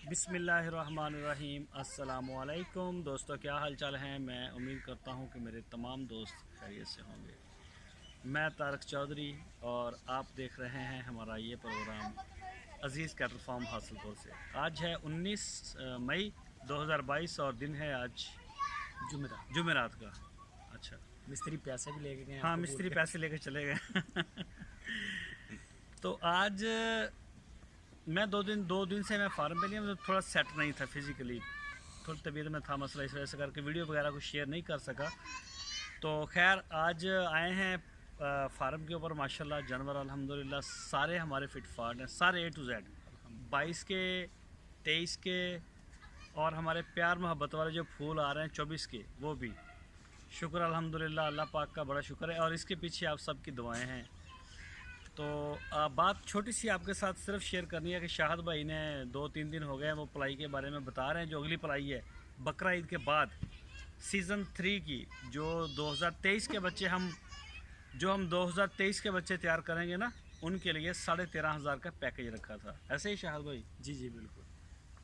बिस्मिल्लाहिर्रहमानिर्रहीम। अस्सलामुअलैकुम दोस्तों, क्या हाल चाल हैं। मैं उम्मीद करता हूं कि मेरे तमाम दोस्त खैरियत से होंगे। मैं तारक चौधरी और आप देख रहे हैं हमारा ये प्रोग्राम अज़ीज़ कैटल फार्म हासिलपुर से। आज है 19 मई 2022 और दिन है आज जुमेरात का। अच्छा, मिस्त्री पैसे भी लेके गए। हाँ, मिस्त्री पैसे लेके चले गए। तो आज मैं दो दिन से मैं फार्म पे नहीं, मतलब थोड़ा सेट नहीं था फिज़िकली, थोड़ी तबीयत में था मसला, इस वजह से करके वीडियो वगैरह कुछ शेयर नहीं कर सका। तो खैर आज आए हैं फार्म के ऊपर। माशाल्लाह जानवर अल्हम्दुलिल्लाह सारे हमारे फिट फाट हैं, सारे A to Z, 22 के, 23 के, और हमारे प्यार मोहब्बत वाले जो फूल आ रहे हैं 24 के, वो भी शुक्र अल्हम्दुलिल्लाह, अल्लाह पाक का बड़ा शुक्र है। और इसके पीछे आप सबकी दुआएं हैं। तो बात छोटी सी आपके साथ सिर्फ शेयर करनी है कि शाहद भाई ने 2-3 दिन हो गए वो पलाई के बारे में बता रहे हैं। जो अगली पलाई है बकरा ईद के बाद सीज़न 3 की, जो 2023 के बच्चे हम 2023 के बच्चे तैयार करेंगे ना, उनके लिए 13,500 का पैकेज रखा था। ऐसे ही शाहद भाई? जी जी बिल्कुल।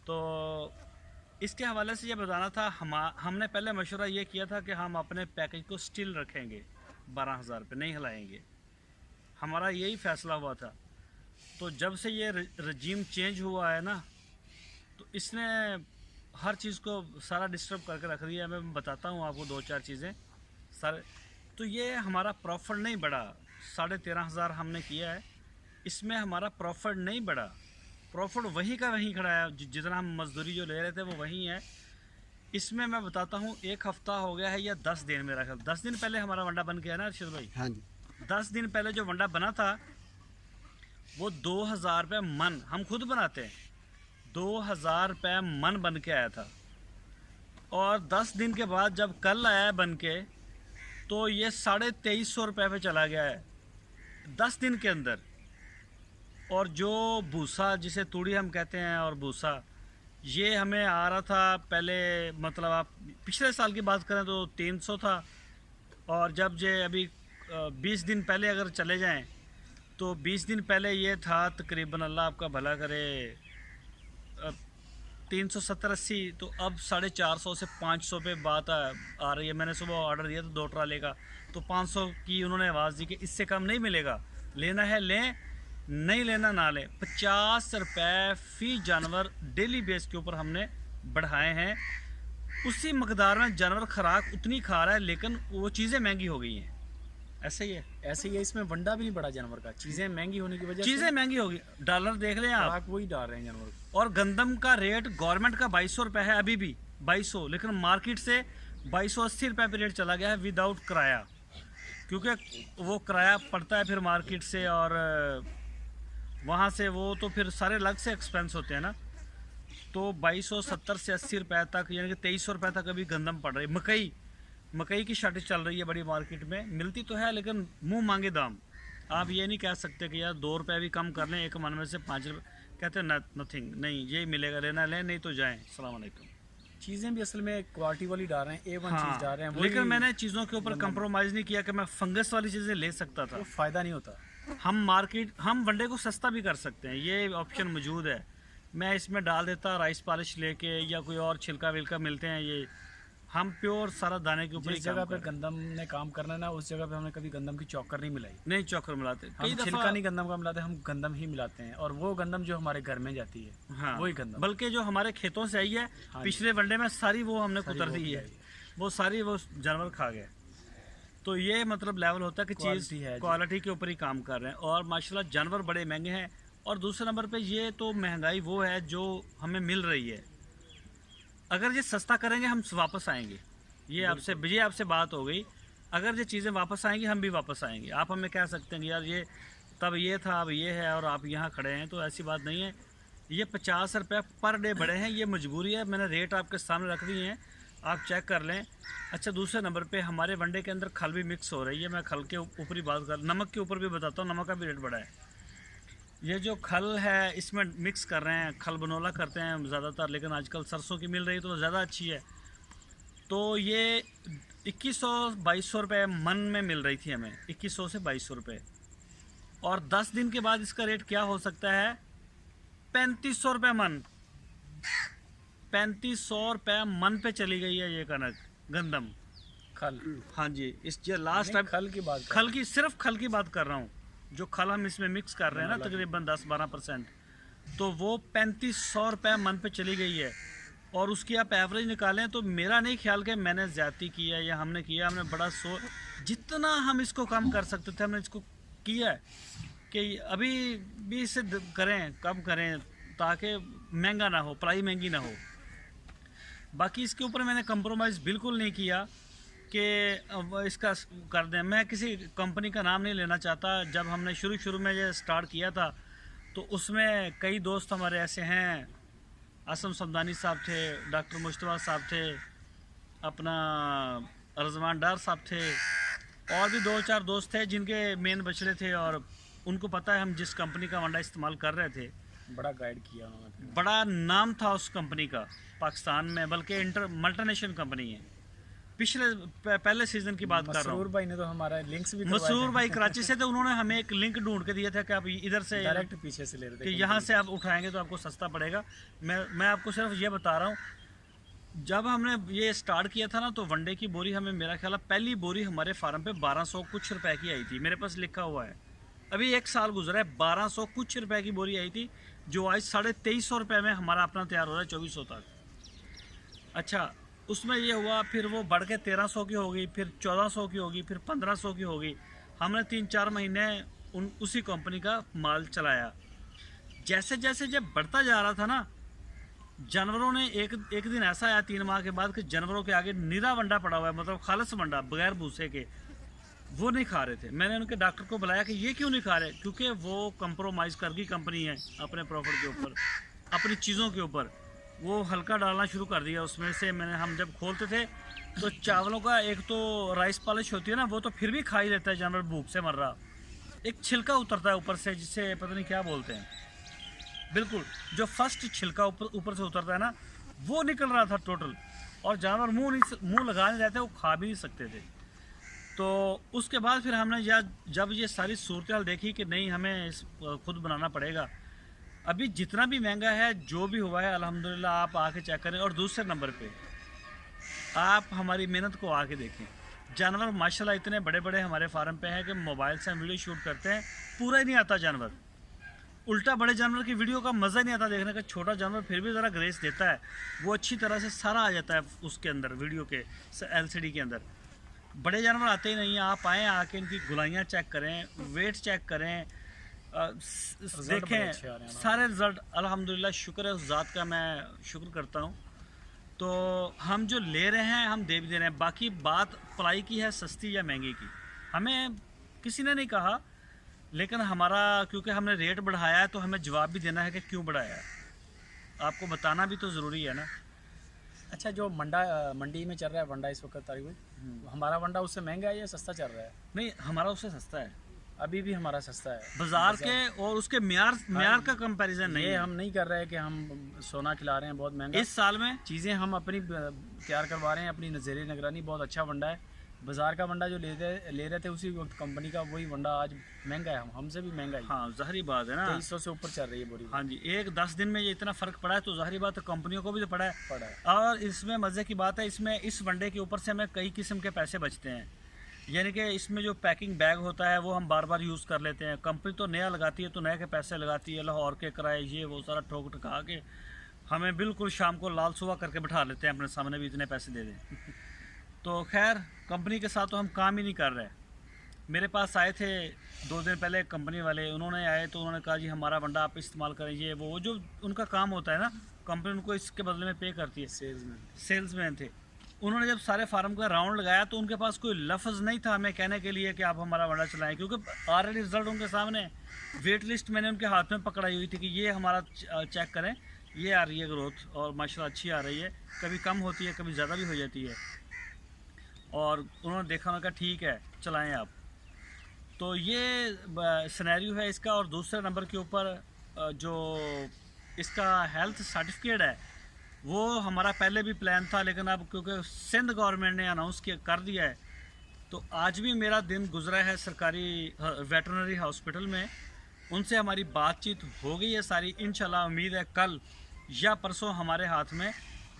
तो इसके हवाले से ये बताना था, हमने पहले मशवरा ये किया था कि हम अपने पैकेज को स्टिल रखेंगे, 12,000 पे नहीं हिलाएंगे। हमारा यही फैसला हुआ था। तो जब से ये रजीम चेंज हुआ है ना, तो इसने हर चीज़ को सारा डिस्टर्ब करके रख दिया है। मैं बताता हूँ आपको 2-4 चीज़ें सर। तो ये हमारा प्रॉफिट नहीं बढ़ा, 13,500 हमने किया है, इसमें हमारा प्रॉफिट नहीं बढ़ा। प्रॉफिट वहीं का वहीं खड़ा है, जितना हम मजदूरी जो ले रहे थे वो वहीं है। इसमें मैं बताता हूँ, 1 हफ़्ता हो गया है या 10 दिन, मेरा ख्याल 10 दिन पहले हमारा वंडा बन गया ना अर्शद भाई? हाँ जी। 10 दिन पहले जो वंडा बना था वो 2,000 रुपये मन, हम खुद बनाते हैं, 2,000 रुपये मन बन के आया था। और 10 दिन के बाद जब कल आया है बन के, तो ये 2,350 रुपये पे चला गया है 10 दिन के अंदर। और जो भूसा, जिसे तूड़ी हम कहते हैं, और भूसा, ये हमें आ रहा था पहले, मतलब आप पिछले साल की बात करें तो 300 था। और जब जे अभी 20 दिन पहले अगर चले जाएं तो 20 दिन पहले ये था तकरीबन, अल्लाह आपका भला करे, 370-80। तो अब 450 से 500 पे बात आ रही है। मैंने सुबह ऑर्डर दिया था 2 ट्राले का, तो 500 की उन्होंने आवाज़ दी कि इससे कम नहीं मिलेगा, लेना है लें, नहीं लेना ना लें। 50 रुपये फ़ी जानवर डेली बेस के ऊपर हमने बढ़ाए हैं। उसी मकदार में जानवर खुराक उतनी खा रहा है, लेकिन वो चीज़ें महंगी हो गई हैं। ऐसे ही है, ऐसे ही है। इसमें वंडा भी नहीं बढ़ा जानवर का, चीज़ें महंगी होने की वजह से चीज़ें महंगी हो गई। डॉलर देख लें आप, खुराक वही डाल रहे हैं जानवर को। और गंदम का रेट गवर्नमेंट का 2,200 रुपये है अभी भी, 2,200, लेकिन मार्केट से 2,280 रुपये पे रेट चला गया है विदाउट किराया, क्योंकि वो किराया पड़ता है फिर मार्केट से, और वहाँ से वो तो फिर सारे अलग से एक्सपेंस होते हैं ना। तो 2,270 से 80 रुपये तक, यानी कि 2,300 रुपये तक अभी गंदम पड़ रही है। मकई की शॉर्टेज चल रही है बड़ी मार्केट में, मिलती तो है लेकिन मुंह मांगे दाम। आप ये नहीं कह सकते कि यार 2 रुपये भी कम कर लें, एक मन में से 5 रुपये, कहते हैं नथिंग, नहीं यही मिलेगा, लेना लें, नहीं तो जाएं। अस्सलाम वालेकुम। चीज़ें भी असल में क्वालिटी वाली डाल रहे हैं, A1 हाँ, चीज़ डाल रहे हैं। लेकिन मैंने चीज़ों के ऊपर कंप्रोमाइज़ नहीं किया कि मैं फंगस वाली चीज़ें ले सकता था। वो फ़ायदा नहीं होता। हम वनडे को सस्ता भी कर सकते हैं, ये ऑप्शन मौजूद है। मैं इसमें डाल देता राइस पॉलिश लेके, या कोई और छिलका विलका मिलते हैं, ये हम प्योर सारा दाने के ऊपर ही जिस जगह पे काम कर रहे हैं। गंदम ने काम करना है ना, उस जगह पे हमने कभी गंदम की चौकर नहीं मिलाई। नहीं चोकर मिलाते, कई हम दफ़ा छिलका नहीं गंदम का मिलाते, हम गंदम ही मिलाते हैं। और वो गंदम जो हमारे घर में जाती है, हाँ, वही गंदम। बल्कि जो हमारे खेतों से आई है, हाँ पिछले वनडे में सारी वो हमने सारी कुतर वो दी भी है, आई है। वो सारी वो जानवर खा गए। तो ये मतलब लेवल होता है कि क्वालिटी चीज़ है जी। क्वालिटी के ऊपर ही काम कर रहे हैं। और माशाल्लाह जानवर बड़े महंगे हैं। और दूसरे नंबर पे ये तो महंगाई वो है जो हमें मिल रही है। अगर ये सस्ता करेंगे हम वापस आएंगे, ये आपसे बात हो गई। अगर ये चीज़ें वापस आएंगी, हम भी वापस आएंगे। आप हमें कह सकते हैं कि यार ये तब ये था, अब ये है, और आप यहाँ खड़े हैं, तो ऐसी बात नहीं है। ये 50 रुपये पर डे बढ़े हैं, ये मजबूरी है। मैंने रेट आपके सामने रख दिए हैं, आप चेक कर लें। अच्छा, दूसरे नंबर पे हमारे वनडे के अंदर खल भी मिक्स हो रही है। मैं खल के ऊपर ही बात कर, नमक के ऊपर भी बताता हूँ, नमक का भी रेट बढ़ा है। ये जो खल है इसमें मिक्स कर रहे हैं, खल बनोला करते हैं ज़्यादातर, लेकिन आजकल सरसों की मिल रही तो ज़्यादा अच्छी है। तो ये 2,100-2,200 रुपये मन में मिल रही थी हमें, 2,100 से 2,200 रुपये। और 10 दिन के बाद इसका रेट क्या हो सकता है, 3,500 रुपये मन। ₹3500 मन पे चली गई है ये कनक गंदम। खल। हाँ जी, इस ये लास्ट टाइम खल की बात कर खल की, सिर्फ खल की बात कर रहा हूँ। जो खल हम इसमें मिक्स कर रहे हैं ना तकरीबन 10-12%, तो वो ₹3500 मन पे चली गई है। और उसकी आप एवरेज निकालें तो मेरा नहीं ख्याल कि मैंने ज़्यादती की है या हमने किया, हमने बड़ा जितना हम इसको कम कर सकते थे हमने इसको किया है कि अभी भी इसे करें, कम करें ताकि महंगा ना हो, पढ़ाई महंगी ना हो। बाकी इसके ऊपर मैंने कंप्रोमाइज़ बिल्कुल नहीं किया कि अब इसका कर दें। मैं किसी कंपनी का नाम नहीं लेना चाहता। जब हमने शुरू में ये स्टार्ट किया था तो उसमें कई दोस्त हमारे ऐसे हैं, असम समदानी साहब थे, डॉक्टर मुश्तबा साहब थे, अपना रजवान डार साहब थे, और भी 2-4 दोस्त थे जिनके मेन बछड़े थे, और उनको पता है हम जिस कंपनी का वंडा इस्तेमाल कर रहे थे। बड़ा गाइड किया उन्होंने, बड़ा नाम था उस कंपनी का पाकिस्तान में, बल्कि मल्टीनेशनल कंपनी है। पहले सीजन की बात कर रहा हूँ। मसरूर भाई ने तो हमारा लिंक्स भी मसरूर भाई कराची से थे, उन्होंने हमें एक लिंक ढूंढ के दिया था कि आप इधर से डायरेक्ट पीछे से ले रहे थे कि यहाँ से आप उठाएंगे तो आपको सस्ता पड़ेगा। मैं आपको सिर्फ ये बता रहा हूँ, जब हमने ये स्टार्ट किया था ना तो वनडे की बोरी हमें, मेरा ख्याल है पहली बोरी हमारे फार्म पे 1200 कुछ रुपए की आई थी। मेरे पास लिखा हुआ है, अभी 1 साल गुजरा है, 1200 कुछ रुपए की बोरी आई थी, जो आज 2350 रुपये में हमारा अपना तैयार हो रहा है 2400 तक। अच्छा, उसमें ये हुआ, फिर वो बढ़ के 1300 की हो गई, फिर 1400 की होगी, फिर 1500 की होगी। हमने 3-4 महीने उसी कंपनी का माल चलाया। जैसे जैसे जब बढ़ता जा रहा था ना, जानवरों ने एक दिन ऐसा आया 3 माह के बाद कि जानवरों के आगे निरा वंडा पड़ा हुआ है, मतलब खालिस वंडा बगैर भूसे के, वो नहीं खा रहे थे। मैंने उनके डॉक्टर को बुलाया कि ये क्यों नहीं खा रहे, क्योंकि वो कंप्रोमाइज़ कर गई कंपनी है अपने प्रॉफिट के ऊपर, अपनी चीज़ों के ऊपर। वो हल्का डालना शुरू कर दिया उसमें से। हम जब खोलते थे तो चावलों का एक तो राइस पॉलिश होती है ना, वो तो फिर भी खा ही लेता है जानवर, भूख से मर रहा। एक छिलका उतरता है ऊपर से, जिससे पता नहीं क्या बोलते हैं, बिल्कुल जो फर्स्ट छिलका ऊपर से उतरता है ना, वो निकल रहा था टोटल, और जानवर मुंह लगा नहीं रहते, वो खा भी नहीं सकते थे। तो उसके बाद फिर हमने जब ये सारी सूरत देखी कि नहीं, हमें खुद बनाना पड़ेगा। अभी जितना भी महंगा है, जो भी हुआ है, अल्हम्दुलिल्लाह आप आके चेक करें। और दूसरे नंबर पे आप हमारी मेहनत को आके देखें। जानवर माशाल्लाह इतने बड़े बड़े हमारे फार्म पे हैं कि मोबाइल से हम वीडियो शूट करते हैं, पूरा ही नहीं आता जानवर। उल्टा बड़े जानवर की वीडियो का मज़ा नहीं आता देखने का। छोटा जानवर फिर भी ज़रा ग्रेस देता है, वो अच्छी तरह से सारा आ जाता है उसके अंदर, वीडियो के LCD के अंदर। बड़े जानवर आते ही नहीं हैं। आप आएँ, आके इनकी गुलाइयाँ चेक करें, वेट चेक करें, देखें, सारे रिज़ल्ट अल्हम्दुलिल्लाह, शुक्र है उस ज़ात का, मैं शुक्र करता हूँ। तो हम जो ले रहे हैं हम दे भी दे रहे हैं। बाकी बात पलाई की है, सस्ती या महंगी की, हमें किसी ने नहीं कहा, लेकिन हमारा क्योंकि हमने रेट बढ़ाया है तो हमें जवाब भी देना है कि क्यों बढ़ाया है, आपको बताना भी तो ज़रूरी है ना। अच्छा, जो मंडी में चल रहा है वंडा इस वक्त तारीख, हमारा वंडा उससे महंगा है या सस्ता चल रहा है? नहीं, हमारा उससे सस्ता है, अभी भी हमारा सस्ता है बाजार के, और उसके म्यार का कंपैरिजन नहीं है। हम नहीं कर रहे हैं कि हम सोना खिला रहे हैं बहुत महंगा। इस साल में चीज़ें हम अपनी तैयार करवा रहे हैं, अपनी नज़ेरी निगरानी। बहुत अच्छा वंडा है। बाजार का वंडा जो ले रहे थे उसी वक्त कंपनी का, वही वंडा आज महंगा है, हमसे भी महंगा है। हाँ, ज़ाहिरी बात है ना, 2300 से ऊपर चल रही है बोरी। हाँ जी, 10 दिन में ये इतना फ़र्क पड़ा है तो ज़ाहिरी बात है कंपनियों को भी तो पड़ा है। और इसमें मज़े की बात है, इसमें इस वनडे के ऊपर से हमें कई किस्म के पैसे बचते हैं। यानी कि इसमें जो पैकिंग बैग होता है वो हम बार बार यूज़ कर लेते हैं। कंपनी तो नया लगाती है तो नए के पैसे लगाती है, लाहौर के किराए, ये वो सारा ठोक ठका के हमें बिल्कुल शाम को लाल सुबह करके बिठा लेते हैं अपने सामने भी इतने पैसे दे दें। तो खैर, कंपनी के साथ तो हम काम ही नहीं कर रहे। मेरे पास आए थे 2 दिन पहले कंपनी वाले, उन्होंने आए तो उन्होंने कहा जी हमारा वंडा आप इस्तेमाल करें, ये वो जो उनका काम होता है ना, कंपनी उनको इसके बदले में पे करती है। सेल्समैन थे। उन्होंने जब सारे फार्म का राउंड लगाया तो उनके पास कोई लफ्ज़ नहीं था हमें कहने के लिए कि आप हमारा वंडा चलाएं, क्योंकि ऑलरेडी रिजल्ट उनके सामने, वेट लिस्ट मैंने उनके हाथ में पकड़ाई हुई थी कि ये हमारा चेक करें, ये आ रही है ग्रोथ और माशाल्लाह अच्छी आ रही है, कभी कम होती है कभी ज़्यादा भी हो जाती है। और उन्होंने देखा, उन्होंने कहा ठीक है चलाएं आप। तो ये सिनेरियो है इसका। और दूसरे नंबर के ऊपर जो इसका हेल्थ सर्टिफिकेट है, वो हमारा पहले भी प्लान था, लेकिन अब क्योंकि सिंध गवर्नमेंट ने अनाउंस कर दिया है, तो आज भी मेरा दिन गुजरा है सरकारी वेटरनरी हॉस्पिटल में। उनसे हमारी बातचीत हो गई है सारी। इंशाल्लाह उम्मीद है कल या परसों हमारे हाथ में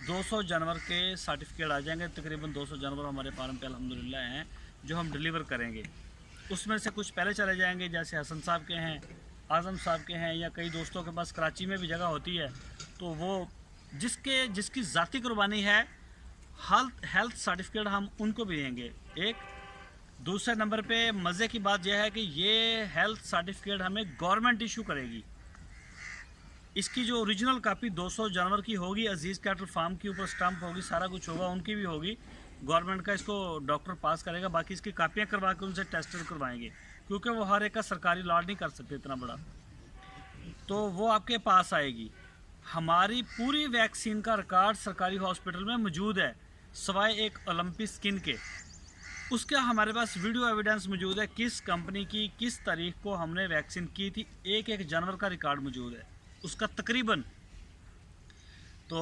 200 जानवर के सर्टिफिकेट आ जाएंगे। तकरीबन 200 जानवर हमारे फार्म पे अल्हम्दुलिल्लाह हैं जो हम डिलीवर करेंगे। उसमें से कुछ पहले चले जाएंगे, जैसे हसन साहब के हैं, आज़म साहब के हैं, या कई दोस्तों के पास कराची में भी जगह होती है, तो वो जिसकी ज़ाती कुर्बानी है हेल्थ सर्टिफिकेट हम उनको भी देंगे। एक दूसरे नंबर पे मज़े की बात यह है कि ये हेल्थ सर्टिफिकेट हमें गवर्नमेंट इशू करेगी। इसकी जो ओरिजिनल कापी 200 जानवर की होगी, अजीज़ कैटल फार्म के ऊपर स्टैंप होगी, सारा कुछ होगा, उनकी भी होगी। गवर्नमेंट का इसको डॉक्टर पास करेगा, बाकी इसकी कापियाँ करवा के उनसे टेस्ट करवाएंगे, क्योंकि वो हर एक का सरकारी लॉट नहीं कर सकते इतना बड़ा। तो वो आपके पास आएगी। हमारी पूरी वैक्सीन का रिकॉर्ड सरकारी हॉस्पिटल में मौजूद है, सवाए एक ओलंपिक स्किन के। उसका हमारे पास वीडियो एविडेंस मौजूद है, किस कंपनी की किस तारीख को हमने वैक्सीन की थी, एक एक जानवर का रिकॉर्ड मौजूद है उसका तकरीबन। तो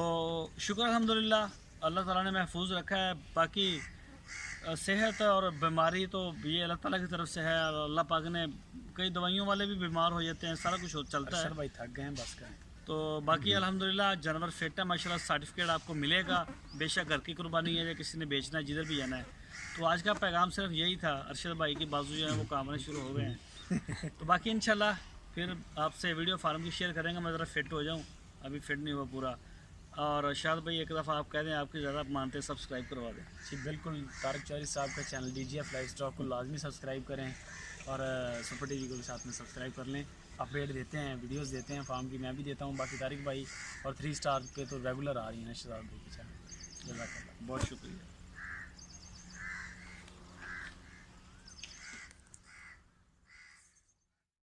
शुक्र अल्हम्दुलिल्लाह, अल्लाह ताला ने महफूज रखा है। बाकी सेहत और बीमारी तो ये अल्लाह ताला की तरफ से है। अल्लाह पाक ने, कई दवाइयों वाले भी बीमार हो जाते हैं, सारा कुछ चलता है। भाई थक गए हैं, बस करें। तो बाकी अल्हम्दुलिल्लाह जानवर फिट है माशाल्लाह। सर्टिफिकेट आपको मिलेगा, बेशक घर की कुर्बानी है या किसी ने बेचना है, जिधर भी जाना है। तो आज का पैगाम सिर्फ यही था। अरशद भाई की बाजू जो है वो कामने शुरू हो गए हैं। तो बाकी इंशाल्लाह फिर आपसे वीडियो फार्म की शेयर करेंगे। मैं ज़रा फिट हो जाऊँ, अभी फिट नहीं हुआ पूरा। और शायद भाई एक दफ़ा आप कह दें, आपकी ज़्यादा मानते हैं, सब्सक्राइब करवा दें। जी बिल्कुल, तारिक चौधरी साहब का चैनल DGF लाइफ स्टॉक को लाजमी सब्सक्राइब करें, और सुपर टीवी को भी साथ में सब्सक्राइब कर लें। अपडेट देते हैं, वीडियोस देते हैं फार्म की, मैं भी देता हूँ। बाकी तारिक भाई और 3 स्टार के तो रेगुलर आ रही हैं शहजाद भाई की चैनल। जज़ाकल्लाह, बहुत शुक्रिया।